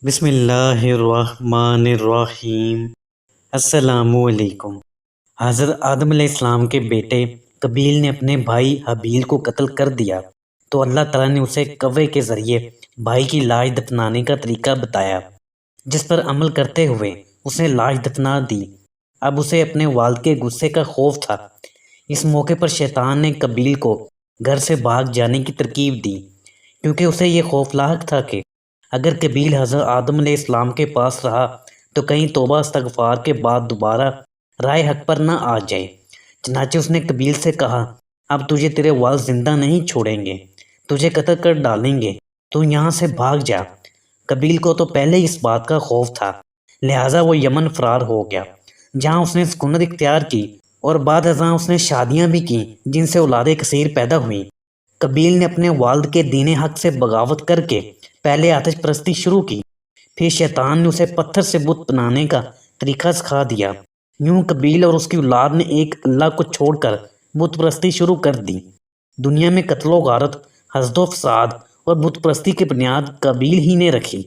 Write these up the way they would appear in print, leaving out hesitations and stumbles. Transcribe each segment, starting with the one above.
بسم اللہ الرحمن الرحیم۔ السلام علیکم۔ حضرت آدم علیہ السلام کے بیٹے قابیل نے اپنے بھائی حابیل کو قتل کر دیا تو اللہ تعالیٰ نے اسے کوے کے ذریعے بھائی کی لاش دفنانے کا طریقہ بتایا، جس پر عمل کرتے ہوئے اس نے لاش دفنا دی۔ اب اسے اپنے والد کے غصے کا خوف تھا۔ اس موقع پر شیطان نے قابیل کو گھر سے بھاگ جانے کی ترغیب دی، کیونکہ اسے یہ خوف لاحق تھا کہ اگر قابیل حضرت آدم علیہ السلام کے پاس رہا تو کہیں توبہ استغفار کے بعد دوبارہ رائے حق پر نہ آ جائے۔ چنانچہ اس نے قابیل سے کہا، اب تجھے تیرے والد زندہ نہیں چھوڑیں گے، تجھے قتل کر ڈالیں گے، تو یہاں سے بھاگ جا۔ قابیل کو تو پہلے ہی اس بات کا خوف تھا، لہٰذا وہ یمن فرار ہو گیا، جہاں اس نے سکونت اختیار کی اور بعد ازاں اس نے شادیاں بھی کیں جن سے اولاد کثیر پیدا ہوئیں۔ قابیل نے اپنے والد کے دین حق سے بغاوت کر کے پہلے آتش پرستی شروع کی، پھر شیطان نے اسے پتھر سے بت بنانے کا طریقہ سکھا دیا۔ یوں قابیل اور اس کی اولاد نے ایک اللہ کو چھوڑ کر بت پرستی شروع کر دی۔ دنیا میں قتل و غارت، حسد و فساد اور بت پرستی کی بنیاد قابیل ہی نے رکھی۔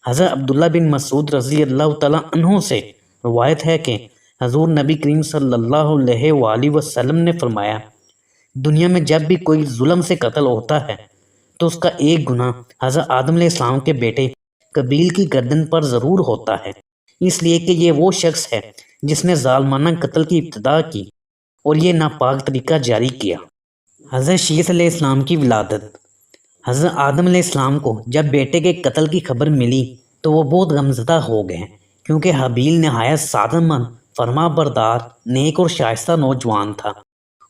حضرت عبداللہ بن مسعود رضی اللہ تعالیٰ عنہ سے روایت ہے کہ حضور نبی کریم صلی اللہ علیہ وآلہ وسلم نے فرمایا، دنیا میں جب بھی کوئی ظلم سے قتل ہوتا ہے تو اس کا ایک گناہ حضرت آدم علیہ السلام کے بیٹے قابیل کی گردن پر ضرور ہوتا ہے، اس لیے کہ یہ وہ شخص ہے جس نے ظالمانہ قتل کی ابتدا کی اور یہ ناپاک طریقہ جاری کیا۔ حضرت شیث علیہ السلام کی ولادت۔ حضرت آدم علیہ السلام کو جب بیٹے کے قتل کی خبر ملی تو وہ بہت غمزدہ ہو گئے، کیونکہ حابیل نہایت سعادت مند، فرما بردار، نیک اور شائستہ نوجوان تھا۔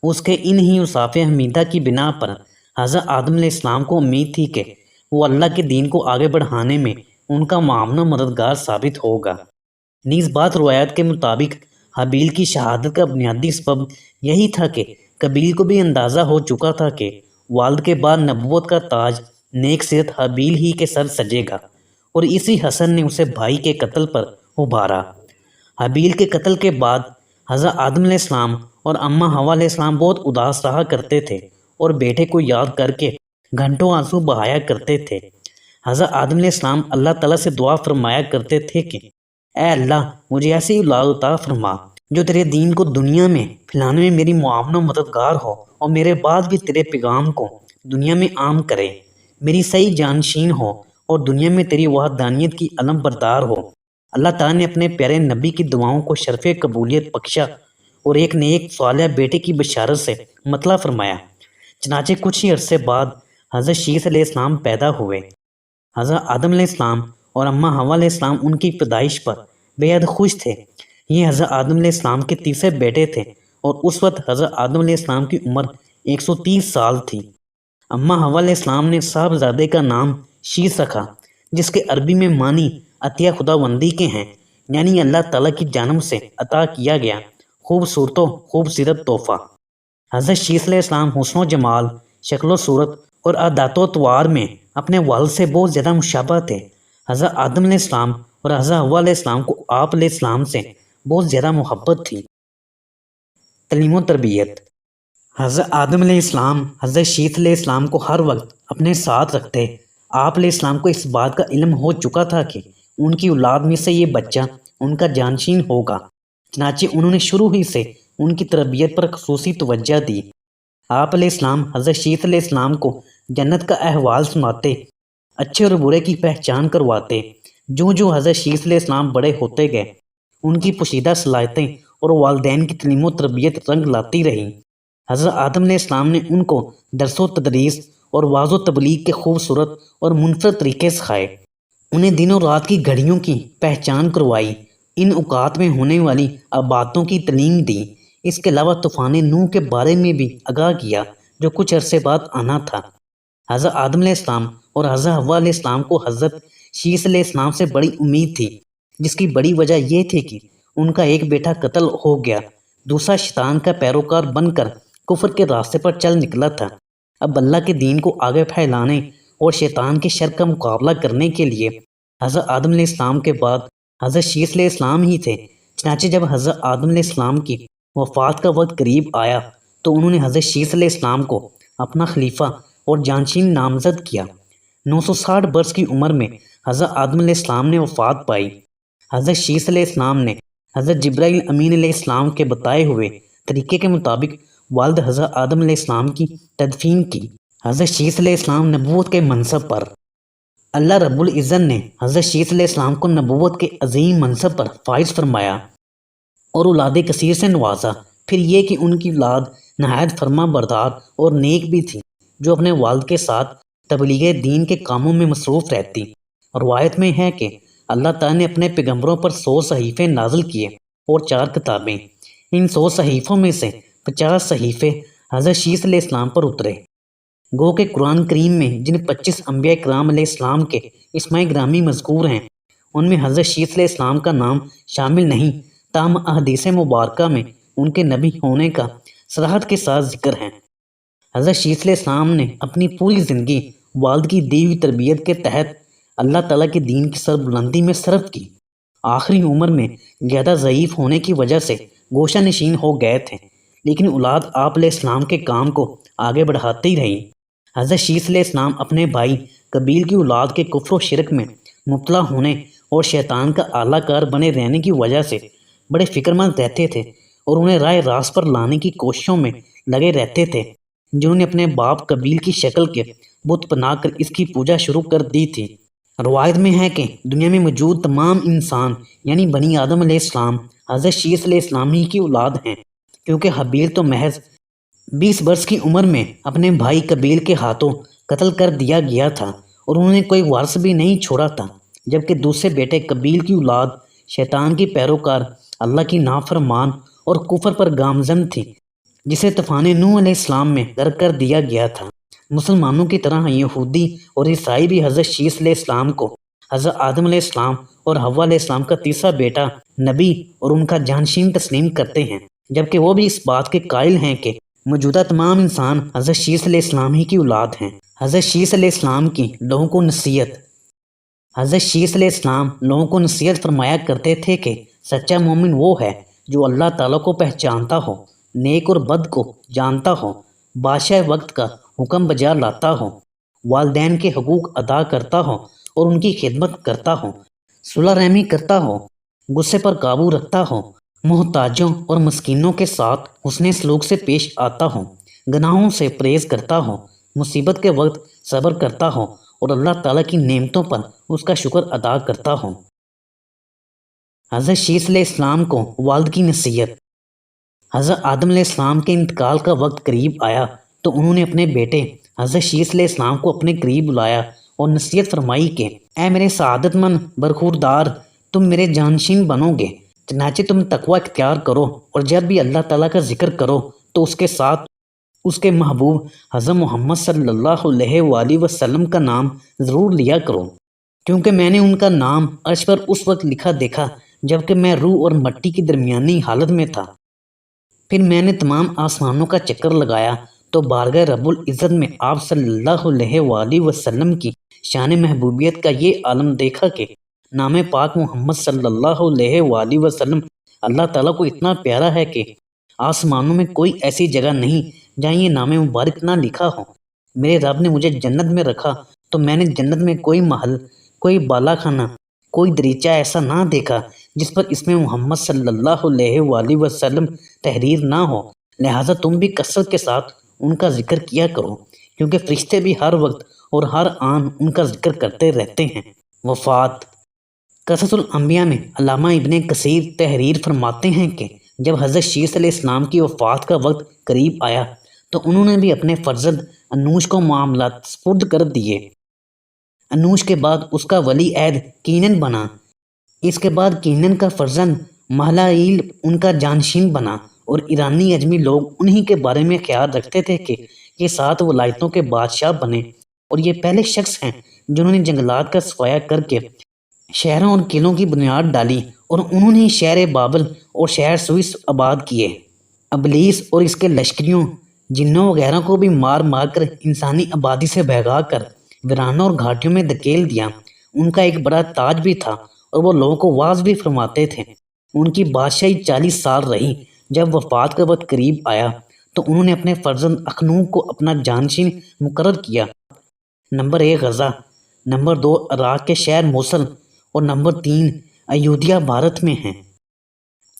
اس کے ان ہی اوصاف حمیدہ کی بنا پر حضرت آدم علیہ السلام کو امید تھی کہ وہ اللہ کے دین کو آگے بڑھانے میں ان کا معاون و مددگار ثابت ہوگا۔ نیز بعض روایات کے مطابق حابیل کی شہادت کا بنیادی سبب یہی تھا کہ قابیل کو بھی اندازہ ہو چکا تھا کہ والد کے بعد نبوت کا تاج نیک سیرت حابیل ہی کے سر سجے گا، اور اسی حسد نے اسے بھائی کے قتل پر ابھارا۔ حابیل کے قتل کے بعد حضرت آدم علیہ السلام اور اماں حوا علیہ السلام بہت اداس رہا کرتے تھے اور بیٹے کو یاد کر کے گھنٹوں آنسو بہایا کرتے تھے۔ حضرت آدم علیہ السلام اللہ تعالیٰ سے دعا فرمایا کرتے تھے کہ اے اللہ، مجھے ایسی اولاد عطا فرما جو تیرے دین کو دنیا میں پھیلانے میں میری معاون و مددگار ہو اور میرے بعد بھی تیرے پیغام کو دنیا میں عام کرے، میری صحیح جانشین ہو اور دنیا میں تیری وحدانیت کی علم بردار ہو۔ اللہ تعالیٰ نے اپنے پیارے نبی کی دعاؤں کو شرف قبولیت بخشا اور ایک نیک صالح بیٹے کی بشارت سے مطلع فرمایا۔ چنانچہ کچھ ہی عرصے بعد حضرت شیث علیہ السلام پیدا ہوئے۔ حضرت آدم علیہ السلام اور اماں حوا علیہ السلام ان کی پیدائش پر بے حد خوش تھے۔ یہ حضرت آدم علیہ السلام کے تیسرے بیٹے تھے اور اس وقت حضرت آدم علیہ السلام کی عمر 130 سال تھی۔ اماں حوا علیہ السلام نے صاحبزادے کا نام شیث رکھا، جس کے عربی میں معنی عطیہ خداوندی کے ہیں، یعنی اللہ تعالیٰ کی جانب سے عطا کیا گیا خوبصورت و خوبصورت تحفہ۔ حضرت شیث علیہ السلام حسن و جمال، شکل و صورت اور عادات و اطوار میں اپنے والد سے بہت زیادہ مشابہ تھے۔ حضرت آدم علیہ السلام اور حضرت حوا علیہ السلام کو آپ علیہ السلام سے بہت زیادہ محبت تھی۔ تعلیم و تربیت۔ حضرت آدم علیہ السلام حضرت شیث علیہ السلام کو ہر وقت اپنے ساتھ رکھتے۔ آپ علیہ السلام کو اس بات کا علم ہو چکا تھا کہ ان کی اولاد میں سے یہ بچہ ان کا جانشین ہوگا، چنانچہ انہوں نے شروع ہی سے ان کی تربیت پر خصوصی توجہ دی۔ آپ علیہ السلام حضرت شیث علیہ السلام کو جنت کا احوال سناتے، اچھے اور برے کی پہچان کرواتے۔ جو حضرت شیث علیہ السلام بڑے ہوتے گئے، ان کی پوشیدہ صلاحیتیں اور والدین کی تعلیم و تربیت رنگ لاتی رہیں۔ حضرت آدم علیہ السلام نے ان کو درس و تدریس اور وعظ و تبلیغ کے خوبصورت اور منفرد طریقے سکھائے، انہیں دن و رات کی گھڑیوں کی پہچان کروائی، ان اوقات میں ہونے والی عبادتوں کی تعلیم دی۔ اس کے علاوہ طوفان نوح کے بارے میں بھی آگاہ کیا جو کچھ عرصے بعد آنا تھا۔ حضرت آدم علیہ السلام اور حضرت حوا علیہ السلام کو حضرت شیث علیہ السلام سے بڑی امید تھی، جس کی بڑی وجہ یہ تھی کہ ان کا ایک بیٹا قتل ہو گیا، دوسرا شیطان کا پیروکار بن کر کفر کے راستے پر چل نکلا تھا۔ اب اللہ کے دین کو آگے پھیلانے اور شیطان کے شر کا مقابلہ کرنے کے لیے حضرت آدم علیہ السلام کے بعد حضرت شیث علیہ السلام ہی تھے۔ چنانچہ جب حضرت آدم علیہ السلام کی وفات کا وقت قریب آیا تو انہوں نے حضرت شیث علیہ السلام کو اپنا خلیفہ اور جانشین نامزد کیا۔ 960 برس کی عمر میں حضرت آدم علیہ السلام نے وفات پائی۔ حضرت شیث علیہ السلام نے حضرت جبرائیل امین علیہ السلام کے بتائے ہوئے طریقے کے مطابق والد حضرت آدم علیہ السلام کی تدفین کی۔ حضرت شیث علیہ السلام نبوت کے منصب پر، اللہ رب العزت نے حضرت شیث علیہ السلام کو نبوت کے عظیم منصب پر فائز فرمایا اور اولاد کثیر سے نوازا۔ پھر یہ کہ ان کی اولاد نہایت فرما بردار اور نیک بھی تھی، جو اپنے والد کے ساتھ تبلیغ دین کے کاموں میں مصروف رہتی۔ روایت میں ہے کہ اللہ تعالیٰ نے اپنے پیغمبروں پر 100 صحیفے نازل کیے اور 4 کتابیں۔ ان 100 صحیفوں میں سے 50 صحیفے حضرت شیث علیہ السلام پر اترے۔ گو کہ قرآن کریم میں جن 25 انبیاء کرام علیہ السلام کے اسماء گرامی مذکور ہیں، ان میں حضرت شیث علیہ السلام کا نام شامل نہیں، تاہم احادیث مبارکہ میں ان کے نبی ہونے کا صراحت کے ساتھ ذکر ہے۔ حضرت شیث علیہ السلام نے اپنی پوری زندگی والد کی دی ہوئی تربیت کے تحت اللہ تعالیٰ کے دین کی سربلندی میں صرف کی۔ آخری عمر میں زیادہ ضعیف ہونے کی وجہ سے گوشہ نشین ہو گئے تھے، لیکن اولاد آپ علیہ السلام کے کام کو آگے بڑھاتی ہی رہی۔ حضرت شیث علیہ السلام اپنے بھائی قبیل کی اولاد کے کفر و شرک میں مبتلا ہونے اور شیطان کا اعلیٰ کار بنے رہنے کی وجہ سے بڑے فکر مند رہتے تھے اور انہیں راہ راست پر لانے کی کوششوں میں لگے رہتے تھے، جنہوں نے اپنے باپ قبیل کی شکل کے بت بنا کر اس کی پوجا شروع کر دی تھی۔ روایت میں ہے کہ دنیا میں موجود تمام انسان یعنی بنی آدم علیہ السلام حضرت شیث علیہ السلام ہی کی اولاد ہیں، کیونکہ حابیل تو محض 20 برس کی عمر میں اپنے بھائی قبیل کے ہاتھوں قتل کر دیا گیا تھا اور انہوں نے کوئی وارث بھی نہیں چھوڑا تھا، جبکہ دوسرے بیٹے قبیل کی اولاد شیطان کی پیروکار اللہ کی نافرمان اور کفر پر گامزن تھی، جسے طوفان نوح علیہ السلام میں غرق کر دیا گیا تھا۔ مسلمانوں کی طرح یہودی اور عیسائی بھی حضرت شیث علیہ السلام کو حضرت آدم علیہ السلام اور حوا علیہ السلام کا تیسرا بیٹا نبی اور ان کا جانشین تسلیم کرتے ہیں، جبکہ وہ بھی اس بات کے قائل ہیں کہ موجودہ تمام انسان حضرت شیث علیہ السلام ہی کی اولاد ہیں۔ حضرت شیث علیہ السلام کی لوگوں کو نصیحت۔ حضرت شیث علیہ السلام لوگوں کو نصیحت فرمایا کرتے تھے کہ سچا مومن وہ ہے جو اللہ تعالیٰ کو پہچانتا ہو، نیک اور بد کو جانتا ہو، بادشاہ وقت کا حکم بجا لاتا ہو، والدین کے حقوق ادا کرتا ہو اور ان کی خدمت کرتا ہو، صلح رحمی کرتا ہو، غصے پر قابو رکھتا ہو، محتاجوں اور مسکینوں کے ساتھ حسن سلوک سے پیش آتا ہو، گناہوں سے پرہیز کرتا ہو، مصیبت کے وقت صبر کرتا ہو اور اللہ تعالیٰ کی نعمتوں پر اس کا شکر ادا کرتا ہو۔ حضرت شیث علیہ السلام کو والد کی نصیحت۔ حضرت آدم علیہ السلام کے انتقال کا وقت قریب آیا تو انہوں نے اپنے بیٹے حضرت شیث علیہ السلام کو اپنے قریب بلایا اور نصیحت فرمائی کہ اے میرے سعادت مند برخوردار، تم میرے جانشین بنو گے، چنانچہ تم تقوی اختیار کرو اور جب بھی اللہ تعالیٰ کا ذکر کرو تو اس کے ساتھ اس کے محبوب حضرت محمد صلی اللہ علیہ وآلہ وسلم کا نام ضرور لیا کرو، کیونکہ میں نے ان کا نام عرش پر اس وقت لکھا دیکھا جبکہ میں روح اور مٹی کی درمیانی حالت میں تھا۔ پھر میں نے تمام آسمانوں کا چکر لگایا تو بارگاہ رب العزت میں آپ صلی اللہ علیہ وآلہ وسلم کی شان محبوبیت کا یہ عالم دیکھا کہ نام پاک محمد صلی اللہ علیہ وآلہ وسلم اللہ تعالیٰ کو اتنا پیارا ہے کہ آسمانوں میں کوئی ایسی جگہ نہیں جہاں یہ نام مبارک نہ لکھا ہو۔ میرے رب نے مجھے جنت میں رکھا تو میں نے جنت میں کوئی محل، کوئی بالا خانہ، کوئی دریچہ ایسا نہ دیکھا جس پر اس میں محمد صلی اللہ علیہ وآلہ وسلم تحریر نہ ہو، لہٰذا تم بھی کثرت کے ساتھ ان کا ذکر کیا کرو، کیونکہ فرشتے بھی ہر وقت اور ہر آن ان کا ذکر کرتے رہتے ہیں۔ وفات۔ قصص الانبیاء میں علامہ ابن کثیر تحریر فرماتے ہیں کہ جب حضرت شیث علیہ السلام کی وفات کا وقت قریب آیا تو انہوں نے بھی اپنے فرزند انوش کو معاملات سپرد کر دیے۔ انوش کے بعد اس کا ولی عہد کینن بنا، اس کے بعد کینن کا فرزند مہلائیل ان کا جانشین بنا، اور ایرانی اجمی لوگ انہی کے بارے میں خیال رکھتے تھے کہ یہ 7 ولایتوں کے بادشاہ بنے، اور یہ پہلے شخص ہیں جنہوں نے جنگلات کا صفایا کر کے شہروں اور قلعوں کی بنیاد ڈالی، اور انہوں نے شہر بابل اور شہر سوئس آباد کیے۔ ابلیس اور اس کے لشکریوں، جنوں وغیرہ کو بھی مار مار کر انسانی آبادی سے بھگا کر ویرانوں اور گھاٹیوں میں دھکیل دیا۔ ان کا ایک بڑا تاج بھی تھا اور وہ لوگوں کو واعظ بھی فرماتے تھے۔ ان کی بادشاہی 40 سال رہی۔ جب وفات کا وقت قریب آیا تو انہوں نے اپنے فرزند اخنوک کو اپنا جانشین مقرر کیا۔ نمبر 1 غزہ۔ نمبر 2 عراق کے شہر موصل اور نمبر 3 ایودھیا بھارت میں ہیں۔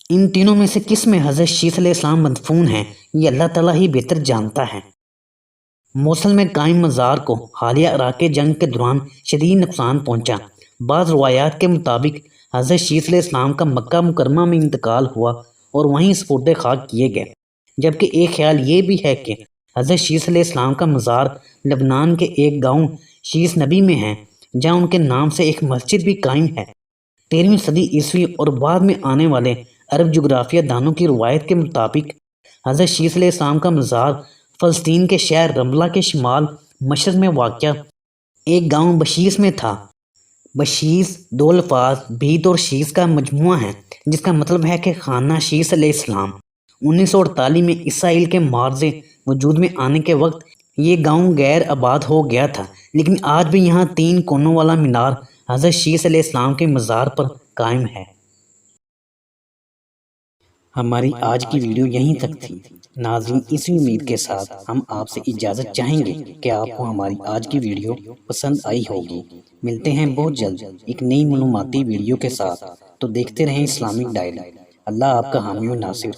ان تینوں میں سے کس میں حضرت شیس علیہ السلام مدفون ہیں یہ اللہ تعالیٰ ہی بہتر جانتا ہے۔ موصل میں قائم مزار کو حالیہ عراقی جنگ کے دوران شدید نقصان پہنچا۔ بعض روایات کے مطابق حضرت شیس علیہ السلام کا مکہ مکرمہ میں انتقال ہوا اور وہیں سپرد خاک کیے گئے، جبکہ ایک خیال یہ بھی ہے کہ حضرت شیس علیہ السلام کا مزار لبنان کے ایک گاؤں شیس نبی میں ہے، جہاں ان کے نام سے ایک مسجد بھی قائم ہے۔ 13ویں صدی عیسوی اور بعد میں آنے والے عرب جغرافیہ دانوں کی روایت کے مطابق حضرت شیس علیہ السلام کا مزار فلسطین کے شہر رملہ کے شمال مشرق میں واقع ایک گاؤں بشیس میں تھا۔ بشیس دو الفاظ بیت اور شیس کا مجموعہ ہے، جس کا مطلب ہے کہ خانہ شیس علیہ السلام۔ 1948 میں اسرائیل کے معرض وجود میں آنے کے وقت یہ گاؤں غیر آباد ہو گیا تھا، لیکن آج بھی یہاں 3 کونوں والا مینار حضرت شیس علیہ السلام کے مزار پر قائم ہے۔ ہماری آج کی ویڈیو یہیں تک تھی۔ ناظرین، اسی امید کے ساتھ ہم آپ سے اجازت چاہیں گے کہ آپ کو ہماری آج کی ویڈیو پسند آئی ہوگی۔ ملتے ہیں بہت جلد ایک نئی معلوماتی ویڈیو کے ساتھ، تو دیکھتے رہیں اسلامک ڈائری۔ اللہ آپ کا حامی و ناصر۔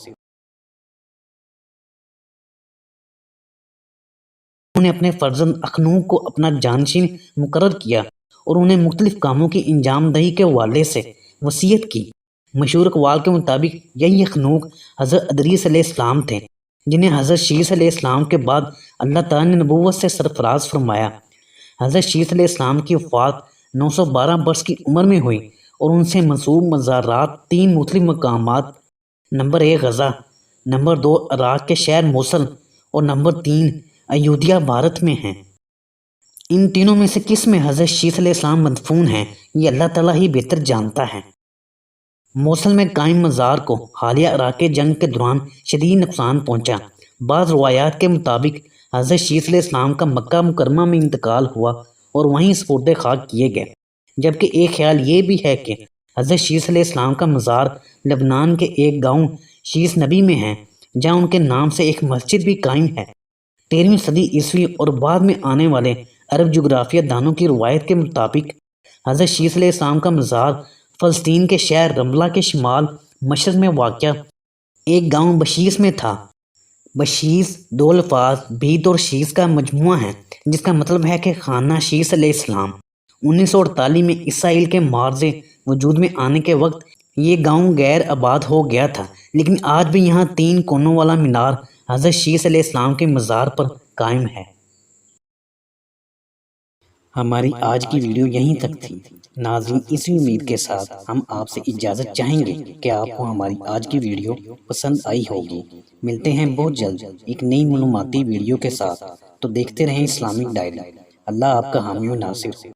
انہوں نے اپنے فرزند اخنوق کو اپنا جانشین مقرر کیا اور انہیں مختلف کاموں کی انجام دہی کے حوالے سے وصیت کی۔ مشہور اقوال کے مطابق یہی اخنوق حضرت ادریس علیہ السلام تھے، جنہیں حضرت شیس علیہ السلام کے بعد اللہ تعالیٰ نے نبوت سے سرفراز فرمایا۔ حضرت شیس علیہ السلام کی وفات 912 برس کی عمر میں ہوئی اور ان سے منسوب مزارات 3 مختلف مقامات نمبر 1 غزہ، نمبر 2 عراق کے شہر موصل اور نمبر 3 ایودھیا بھارت میں ہیں۔ ان تینوں میں سے کس میں حضرت شیس علیہ السلام مدفون ہیں یہ اللہ تعالیٰ ہی بہتر جانتا ہے۔ موصل میں قائم مزار کو حالیہ عراقی جنگ کے دوران شدید نقصان پہنچا۔ بعض روایات کے مطابق حضرت شیس علیہ السلام کا مکہ مکرمہ میں انتقال ہوا اور وہیں سپرد خاک کیے گئے، جبکہ ایک خیال یہ بھی ہے کہ حضرت شیس علیہ السلام کا مزار لبنان کے ایک گاؤں شیس نبی میں ہے، جہاں ان کے نام سے ایک مسجد بھی قائم ہے۔ 13ویں صدی عیسوی اور بعد میں آنے والے عرب جغرافیہ دانوں کی روایت کے مطابق حضرت شیس علیہ السلام کا مزار فلسطین کے شہر رملہ کے شمال مشرق میں واقع ایک گاؤں بشیس میں تھا۔ بشیس دو الفاظ بیت اور شیس کا مجموعہ ہے، جس کا مطلب ہے کہ خانہ شیس علیہ السلام۔ 1948 میں اسرائیل کے معرض وجود میں آنے کے وقت یہ گاؤں غیر آباد ہو گیا تھا، لیکن آج بھی یہاں 3 کونوں والا مینار حضرت شیس علیہ السلام کے مزار پر قائم ہے۔ ہماری آج کی ویڈیو یہیں تک تھی۔ ناظرین، اسی امید کے ساتھ ہم آپ سے اجازت چاہیں گے کہ آپ کو ہماری آج کی ویڈیو پسند آئی ہوگی۔ ملتے ہیں بہت جلد ایک نئی معلوماتی ویڈیو کے ساتھ، تو دیکھتے رہیں اسلامک ڈائری۔ اللہ آپ کا حامی و ناصر۔